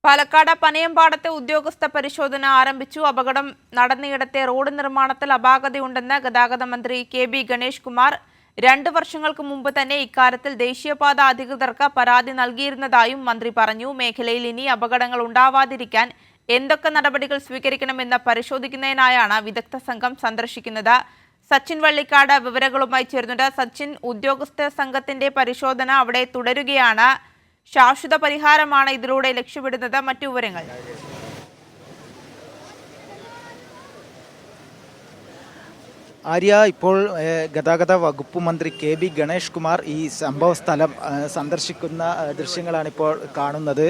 പാലക്കാട് പനയമ്പാടത്തെ ഉദ്യോഗസ്ഥ പരിശോധന ആരംഭിച്ചു. അപകടം നടന്നയിടത്തെ റോഡ് നിർമ്മാണത്തിൽ അപാകതയുണ്ടെന്ന് ഗതാഗത മന്ത്രി കെ.ബി. ഗണേഷ് കുമാർ 2 വർഷങ്ങൾക്ക് മുമ്പ് തന്നെ ഇക്കാര്യത്തിൽ ദേശീയപാത അധികൃതർക്ക് പരാതി നൽകിയിരുന്നതായും മന്ത്രി പറഞ്ഞു. മേഖലയിൽ ഇനി അപകടങ്ങൾ ഉണ്ടാവാതിരിക്കാൻ എന്തൊക്കെ നടപടികൾ സ്വീകരിക്കണമെന്ന് പരിശോധിക്കുന്നതിനായാണ് വിദഗ്ധ സംഘം സന്ദർശിക്കുന്നത്. സച്ചിൻ വള്ളിക്കാട് വിവരങ്ങളുമായി ചേരുന്നുണ്ട്. സച്ചിൻ, ഉദ്യോഗസ്ഥ സംഘത്തിന്റെ പരിശോധന അവിടെ തുടരുകയാണ്. ശാശ്വത പരിഹാരമാണ് ഇതിലൂടെ ലക്ഷ്യമിടുന്നത്. മറ്റു വിവരങ്ങൾ. ആര്യ, ഇപ്പോൾ ഗതാഗത വകുപ്പ് മന്ത്രി കെ.ബി. ഗണേഷ് കുമാർ ഈ സംഭവ സ്ഥലം സന്ദർശിക്കുന്ന ദൃശ്യങ്ങളാണ് ഇപ്പോൾ കാണുന്നത്.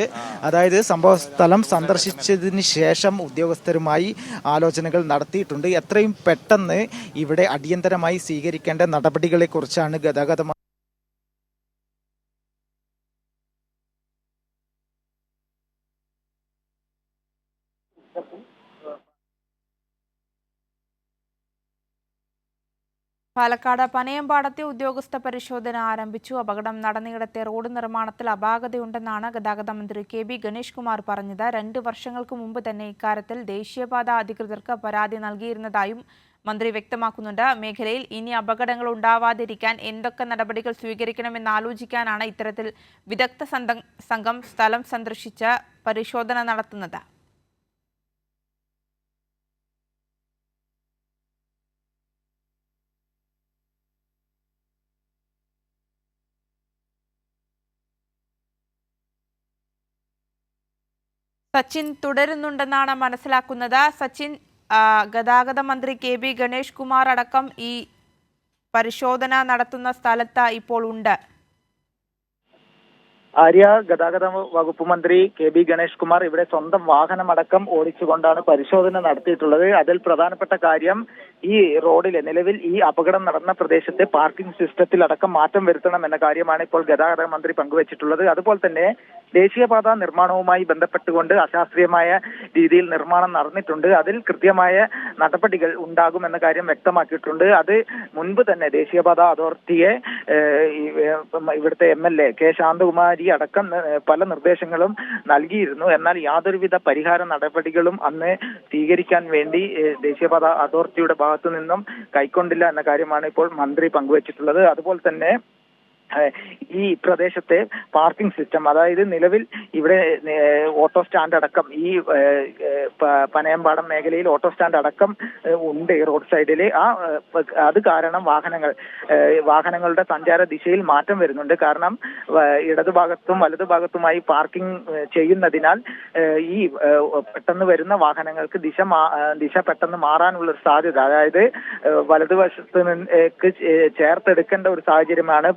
അതായത് സംഭവ സ്ഥലം സന്ദർശിച്ചതിന് ശേഷം ഉദ്യോഗസ്ഥരുമായി ആലോചനകൾ നടത്തിയിട്ടുണ്ട്. എത്രയും പെട്ടെന്ന് ഇവിടെ അടിയന്തരമായി സ്വീകരിക്കേണ്ട നടപടികളെക്കുറിച്ചാണ് ഗതാഗത പാലക്കാട് പനയമ്പാടത്തെ ഉദ്യോഗസ്ഥ പരിശോധന ആരംഭിച്ചു. അപകടം നടന്നയിടത്തെ റോഡ് നിർമ്മാണത്തിൽ അപാകതയുണ്ടെന്നാണ് ഗതാഗത മന്ത്രി കെ.ബി. ഗണേഷ് കുമാർ പറഞ്ഞത്. 2 വർഷങ്ങൾക്ക് മുമ്പ് തന്നെ ഇക്കാര്യത്തിൽ ദേശീയപാത അധികൃതർക്ക് പരാതി നൽകിയിരുന്നതായും മന്ത്രി വ്യക്തമാക്കുന്നുണ്ട്. മേഖലയിൽ ഇനി അപകടങ്ങൾ ഉണ്ടാവാതിരിക്കാൻ എന്തൊക്കെ നടപടികൾ സ്വീകരിക്കണമെന്നാലോചിക്കാനാണ് ഇത്തരത്തിൽ വിദഗ്ധ സംഘം സ്ഥലം സന്ദർശിച്ച് പരിശോധന നടത്തുന്നത്. സച്ചിൻ തുടരുന്നുണ്ടെന്നാണ് മനസ്സിലാക്കുന്നത്. സച്ചിൻ, ഗതാഗത മന്ത്രി കെ.ബി. ഗണേഷ് കുമാർ അടക്കം ഈ പരിശോധന നടത്തുന്ന സ്ഥലത്ത് ഇപ്പോൾ ഉണ്ട്. ആര്യ, ഗതാഗത വകുപ്പ് മന്ത്രി കെ.ബി. ഗണേഷ് കുമാർ ഇവിടെ സ്വന്തം വാഹനമടക്കം ഓടിച്ചുകൊണ്ടാണ് പരിശോധന നടത്തിയിട്ടുള്ളത്. അതിൽ പ്രധാനപ്പെട്ട കാര്യം ഈ റോഡിലെ നിലവിൽ ഈ അപകടം നടന്ന പ്രദേശത്തെ പാർക്കിംഗ് സിസ്റ്റത്തിൽ അടക്കം മാറ്റം വരുത്തണം എന്ന കാര്യമാണ് ഇപ്പോൾ ഗതാഗത മന്ത്രി പങ്കുവച്ചിട്ടുള്ളത്. അതുപോലെ തന്നെ ദേശീയപാത നിർമ്മാണവുമായി ബന്ധപ്പെട്ടുകൊണ്ട് അശാസ്ത്രീയമായ രീതിയിൽ നിർമ്മാണം നടന്നിട്ടുണ്ട്. അതിൽ കൃത്യമായ നടപടികൾ ഉണ്ടാകുമെന്ന കാര്യം വ്യക്തമാക്കിയിട്ടുണ്ട്. അത് മുൻപ് തന്നെ ദേശീയപാത അതോറിറ്റിയെ ഇവിടുത്തെ MLA കെ ശാന്തകുമാരി അടക്കം പല നിർദ്ദേശങ്ങളും നൽകിയിരുന്നു. എന്നാൽ യാതൊരുവിധ പരിഹാര നടപടികളും അന്ന് സ്വീകരിക്കാൻ വേണ്ടി ദേശീയപാത അതോറിറ്റിയുടെ ഭാഗത്തു നിന്നും കൈക്കൊണ്ടില്ല എന്ന കാര്യമാണ് ഇപ്പോൾ മന്ത്രി പങ്കുവച്ചിട്ടുള്ളത്. അതുപോലെ തന്നെ ഈ പ്രദേശത്തെ പാർക്കിംഗ് സിസ്റ്റം, അതായത് നിലവിൽ ഇവിടെ ഓട്ടോ സ്റ്റാൻഡ് അടക്കം ഈ പനയമ്പാടം മേഖലയിൽ ഓട്ടോ സ്റ്റാൻഡ് അടക്കം ഉണ്ട് റോഡ് സൈഡിൽ. അത് കാരണം വാഹനങ്ങളുടെ സഞ്ചാര ദിശയിൽ മാറ്റം വരുന്നുണ്ട്. കാരണം ഇടതുഭാഗത്തും വലതുഭാഗത്തുമായി പാർക്കിംഗ് ചെയ്യുന്നതിനാൽ ഈ പെട്ടെന്ന് വരുന്ന വാഹനങ്ങൾക്ക് ദിശ പെട്ടെന്ന് മാറാനുള്ള ഒരു സാധ്യത, അതായത് വലതുവശത്ത് നിന്ന് ചേർത്തെടുക്കേണ്ട ഒരു സാഹചര്യമാണ്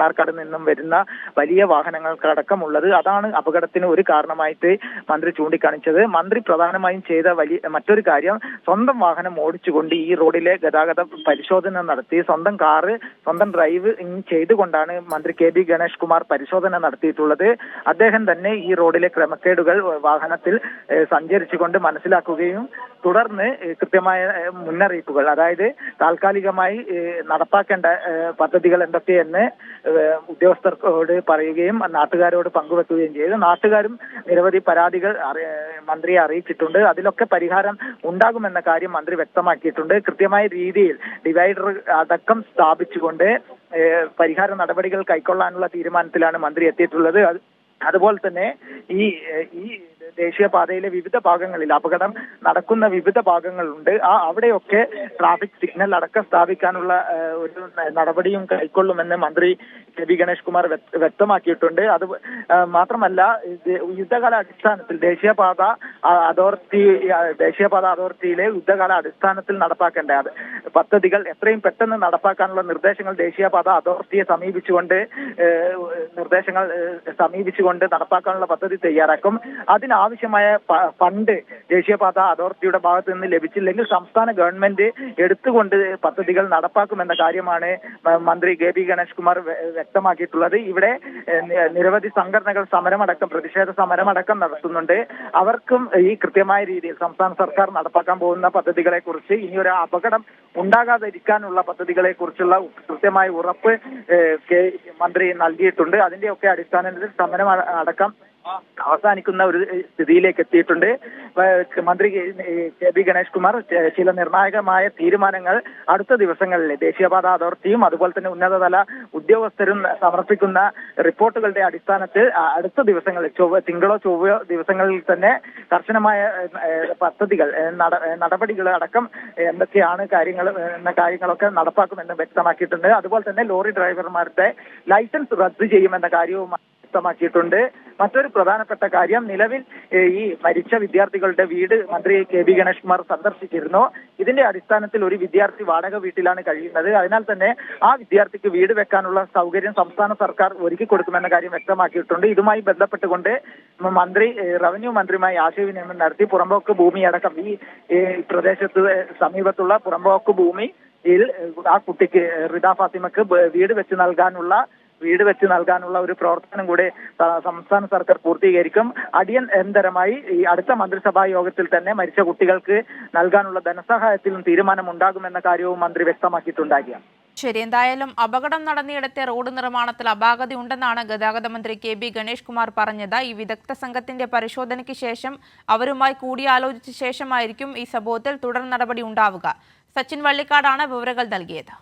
മണ്ണാർക്കാട് നിന്നും വരുന്ന വലിയ വാഹനങ്ങൾക്കടക്കമുള്ളത്. അതാണ് അപകടത്തിന് ഒരു കാരണമായിട്ട് മന്ത്രി ചൂണ്ടിക്കാണിച്ചത്. മന്ത്രി പ്രധാനമായും ചെയ്ത മറ്റൊരു കാര്യം, സ്വന്തം വാഹനം ഓടിച്ചുകൊണ്ട് ഈ റോഡിലെ ഗതാഗത പരിശോധന നടത്തി സ്വന്തം കാറ് സ്വന്തം ഡ്രൈവ് ചെയ്തുകൊണ്ടാണ് മന്ത്രി കെ.ബി. ഗണേഷ് കുമാർ പരിശോധന നടത്തിയിട്ടുള്ളത്. അദ്ദേഹം തന്നെ ഈ റോഡിലെ ക്രമക്കേടുകൾ വാഹനത്തിൽ സഞ്ചരിച്ചുകൊണ്ട് മനസ്സിലാക്കുകയും തുടർന്ന് കൃത്യമായ മുന്നറിയിപ്പുകൾ, അതായത് താൽക്കാലികമായി നടപ്പാക്കേണ്ട പദ്ധതികൾ എന്തൊക്കെയെന്ന് ഉദ്യോഗസ്ഥരോട് പറയുകയും നാട്ടുകാരോട് പങ്കുവെക്കുകയും ചെയ്തു. നാട്ടുകാരും നിരവധി പരാതികൾ മന്ത്രിയെ അറിയിച്ചിട്ടുണ്ട്. അതിലൊക്കെ പരിഹാരം ഉണ്ടാകുമെന്ന കാര്യം മന്ത്രി വ്യക്തമാക്കിയിട്ടുണ്ട്. കൃത്യമായ രീതിയിൽ ഡിവൈഡർ അടക്കം സ്ഥാപിച്ചുകൊണ്ട് പരിഹാര നടപടികൾ കൈക്കൊള്ളാനുള്ള തീരുമാനത്തിലാണ് മന്ത്രി എത്തിയിട്ടുള്ളത്. അതുപോലെ തന്നെ ഈ ദേശീയപാതയിലെ വിവിധ ഭാഗങ്ങളിൽ അപകടം നടക്കുന്ന വിവിധ ഭാഗങ്ങളുണ്ട്. അവിടെയൊക്കെ ട്രാഫിക് സിഗ്നൽ അടക്കം സ്ഥാപിക്കാനുള്ള ഒരു നടപടിയും കൈക്കൊള്ളുമെന്ന് മന്ത്രി കെ.ബി. ഗണേഷ് കുമാർ വ്യക്തമാക്കിയിട്ടുണ്ട്. അത് മാത്രമല്ല, യുദ്ധകാല അടിസ്ഥാനത്തിൽ ദേശീയപാത അതോറിറ്റിയിലെ യുദ്ധകാല അടിസ്ഥാനത്തിൽ നടപ്പാക്കേണ്ട പദ്ധതികൾ എത്രയും പെട്ടെന്ന് നടപ്പാക്കാനുള്ള നിർദ്ദേശങ്ങൾ ദേശീയപാത അതോറിറ്റിയെ സമീപിച്ചുകൊണ്ട് നടപ്പാക്കാനുള്ള പദ്ധതി തയ്യാറാക്കും. അതിനാവശ്യമായ ഫണ്ട് ദേശീയപാത അതോറിറ്റിയുടെ ഭാഗത്ത് നിന്ന് ലഭിച്ചില്ലെങ്കിൽ സംസ്ഥാന ഗവൺമെന്റ് എടുത്തുകൊണ്ട് പദ്ധതികൾ നടപ്പാക്കുമെന്ന കാര്യമാണ് മന്ത്രി കെ.ബി. ഗണേഷ് കുമാർ വ്യക്തമാക്കിയിട്ടുള്ളത്. ഇവിടെ നിരവധി സംഘടനകൾ പ്രതിഷേധ സമരമടക്കം നടത്തുന്നുണ്ട്. അവർക്കും ഈ കൃത്യമായ രീതിയിൽ സംസ്ഥാന സർക്കാർ നടപ്പാക്കാൻ പോകുന്ന പദ്ധതികളെ കുറിച്ച്, ഇനി ഒരു അപകടം ഉണ്ടാകാതിരിക്കാനുള്ള പദ്ധതികളെ കുറിച്ചുള്ള കൃത്യമായ ഉറപ്പ് മന്ത്രി നൽകിയിട്ടുണ്ട്. അതിന്റെയൊക്കെ അടിസ്ഥാനത്തിൽ സമരം അടക്കം അവസാനിക്കുന്ന ഒരു സ്ഥിതിയിലേക്ക് എത്തിയിട്ടുണ്ട്. മന്ത്രി കെ.ബി. ഗണേഷ് കുമാർ ചില നിർണായകമായ തീരുമാനങ്ങൾ അടുത്ത ദിവസങ്ങളിൽ ദേശീയപാത അതോറിറ്റിയും അതുപോലെ തന്നെ ഉന്നതതല ഉദ്യോഗസ്ഥരും സമർപ്പിക്കുന്ന റിപ്പോർട്ടുകളുടെ അടിസ്ഥാനത്തിൽ അടുത്ത ദിവസങ്ങളിൽ തിങ്കളോ ചൊവ്വയോ ദിവസങ്ങളിൽ തന്നെ കർശനമായ പദ്ധതികൾ നടപടികൾ അടക്കം എന്തൊക്കെയാണ് കാര്യങ്ങളൊക്കെ നടപ്പാക്കുമെന്ന് വ്യക്തമാക്കിയിട്ടുണ്ട്. അതുപോലെ തന്നെ ലോറി ഡ്രൈവർമാരുടെ ലൈസൻസ് റദ്ദ് ചെയ്യുമെന്ന കാര്യവും വ്യക്തമാക്കിയിട്ടുണ്ട്. മറ്റൊരു പ്രധാനപ്പെട്ട കാര്യം, നിലവിൽ ഈ മരിച്ച വിദ്യാർത്ഥികളുടെ വീട് മന്ത്രി കെ.ബി. ഗണേഷ് കുമാർ സന്ദർശിച്ചിരുന്നു. ഇതിന്റെ അടിസ്ഥാനത്തിൽ ഒരു വിദ്യാർത്ഥി വാടക വീട്ടിലാണ് കഴിയുന്നത്. അതിനാൽ തന്നെ ആ വിദ്യാർത്ഥിക്ക് വീട് വെക്കാനുള്ള സൗകര്യം സംസ്ഥാന സർക്കാർ ഒരുക്കി കൊടുക്കുമെന്ന കാര്യം വ്യക്തമാക്കിയിട്ടുണ്ട്. ഇതുമായി ബന്ധപ്പെട്ടുകൊണ്ട് റവന്യൂ മന്ത്രിയുമായി ആശയവിനിമയം നടത്തി പുറമ്പോക്ക് ഭൂമി അടക്കം ഈ പ്രദേശത്ത് സമീപത്തുള്ള പുറമ്പോക്ക് ഭൂമിയിൽ ആ കുട്ടിക്ക് റിദ ഫാത്തിമക്ക് വീട് വെച്ച് നൽകാനുള്ള ഒരു പ്രവർത്തനം കൂടെ സംസ്ഥാന സർക്കാർ പൂർത്തീകരിക്കും. അടിയന്തരമായി ഈ അടുത്ത മന്ത്രിസഭാ യോഗത്തിൽ തന്നെ മരിച്ച കുട്ടികൾക്ക് നൽകാനുള്ള ധനസഹായത്തിലും തീരുമാനമുണ്ടാകുമെന്ന കാര്യവും മന്ത്രി വ്യക്തമാക്കിയിട്ടുണ്ടാകുക. ശരി, എന്തായാലും അപകടം നടന്നിടത്തെ റോഡ് നിർമ്മാണത്തിൽ അപാകതയുണ്ടെന്നാണ് ഗതാഗത മന്ത്രി കെ.ബി. ഗണേഷ് കുമാർ പറഞ്ഞത്. ഈ വിദഗ്ധ സംഘത്തിന്റെ പരിശോധനയ്ക്ക് ശേഷം അവരുമായി കൂടിയാലോചിച്ച ശേഷമായിരിക്കും ഈ സംഭവത്തിൽ തുടർ നടപടി ഉണ്ടാവുക. സച്ചിൻ വള്ളിക്കാടാണ് വിവരങ്ങൾ നൽകിയത്.